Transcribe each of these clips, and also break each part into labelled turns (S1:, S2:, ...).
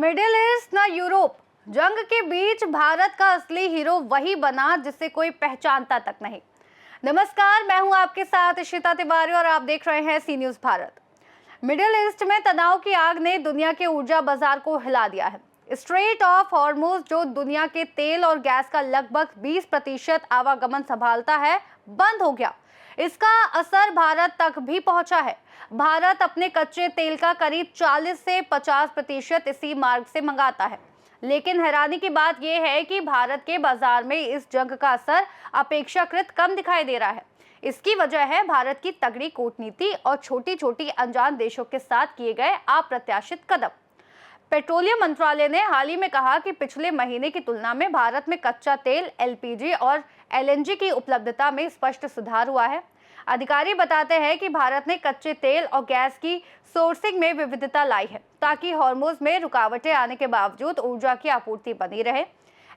S1: Middle east न Europe, जंग के बीच भारत का असली हीरो वही बना जिसे कोई पहचानता तक नहीं। नमस्कार, मैं हूं आपके साथ इशिता तिवारी और आप देख रहे हैं सी न्यूज भारत। मिडिल ईस्ट में तनाव की आग ने दुनिया के ऊर्जा बाजार को हिला दिया है। स्ट्रेट ऑफ हॉर्मुज, जो दुनिया के तेल और गैस का लगभग 20% आवागमन संभालता है, बंद हो गया। इसका असर भारत तक भी पहुंचा है। भारत अपने कच्चे तेल का करीब 40 से 50% इसी मार्ग से मंगाता है। लेकिन हैरानी की बात यह है कि भारत के बाजार में इस जंग का असर अपेक्षाकृत कम दिखाई दे रहा है। इसकी वजह है भारत की तगड़ी कूटनीति और छोटी छोटी अनजान देशों के साथ किए गए अप्रत्याशित कदम। पेट्रोलियम मंत्रालय ने हाल ही में कहा कि पिछले महीने की तुलना में भारत में कच्चा तेल, एलपीजी और एलएनजी की उपलब्धता में स्पष्ट सुधार हुआ है। अधिकारी बताते हैं कि भारत ने कच्चे तेल और गैस की सोर्सिंग में विविधता लाई है, ताकि हॉर्मुज में रुकावटें आने के बावजूद ऊर्जा की आपूर्ति बनी रहे।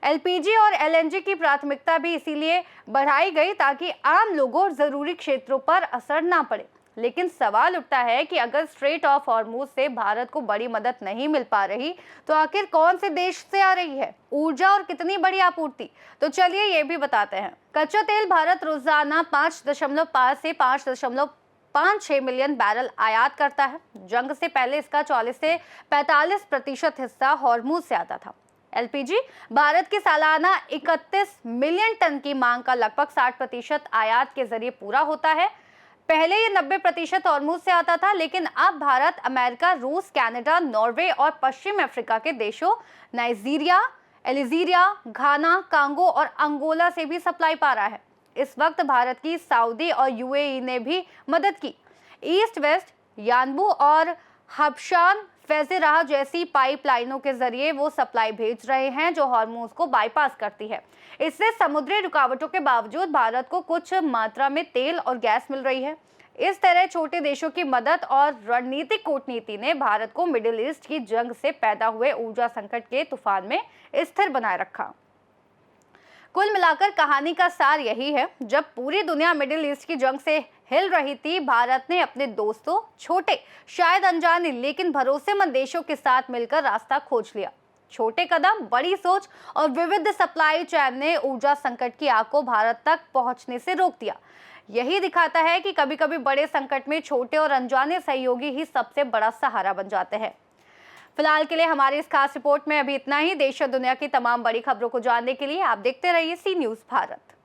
S1: एलपीजी और एलएनजी की प्राथमिकता भी इसीलिए बढ़ाई गई ताकि आम लोगों और जरूरी क्षेत्रों पर असर ना पड़े। लेकिन सवाल उठता है कि अगर स्ट्रेट ऑफ हॉर्मुज से भारत को बड़ी मदद नहीं मिल पा रही, तो आखिर कौन से देश से आ रही है ऊर्जा और कितनी बड़ी आपूर्ति? तो चलिए ये भी बताते हैं। कच्चा तेल भारत रोजाना 5.5 से 5.56 मिलियन बैरल आयात करता है। जंग से पहले इसका 40 से 45% हिस्सा हॉर्मुज से आता था। एलपीजी भारत की सालाना 31 मिलियन टन की मांग का लगभग 60% आयात के जरिए पूरा होता है। पहले ये 90% हॉर्मुज से आता था, लेकिन अब भारत अमेरिका, रूस, कनाडा, नॉर्वे और पश्चिम अफ्रीका के देशों नाइजीरिया, एल्जीरिया, घाना, कांगो और अंगोला से भी सप्लाई पा रहा है। इस वक्त भारत की सऊदी और यूएई ने भी मदद की। ईस्ट वेस्ट, यानबू और हबशान फैज़ेराह जैसी पाइपलाइनों के जरिए वो सप्लाई भेज रहे हैं, जो हॉर्मुज को बाईपास करती है। इससे समुद्री रुकावटों के बावजूद भारत को कुछ मात्रा में तेल और गैस मिल रही है। इस तरह छोटे देशों की मदद और रणनीतिक कूटनीति ने भारत को मिडिल ईस्ट की जंग से पैदा हुए ऊर्जा संकट के तूफान में स्थिर बनाए रखा। कुल मिलाकर कहानी का सार यही है, जब पूरी दुनिया मिडिल ईस्ट की जंग से हिल रही थी, भारत ने अपने दोस्तों, छोटे, शायद अनजाने लेकिन भरोसेमंद देशों के साथ मिलकर रास्ता खोज लिया। छोटे कदम, बड़ी सोच और विविध सप्लाई चेन ने ऊर्जा संकट की आग को भारत तक पहुंचने से रोक दिया। यही दिखाता है कि कभी-कभी बड़े संकट में छोटे और अनजाने सहयोगी ही सबसे बड़ा सहारा बन जाते हैं। फिलहाल के लिए हमारी इस खास रिपोर्ट में अभी इतना ही। देश और दुनिया की तमाम बड़ी खबरों को जानने के लिए आप देखते रहिए सी न्यूज भारत।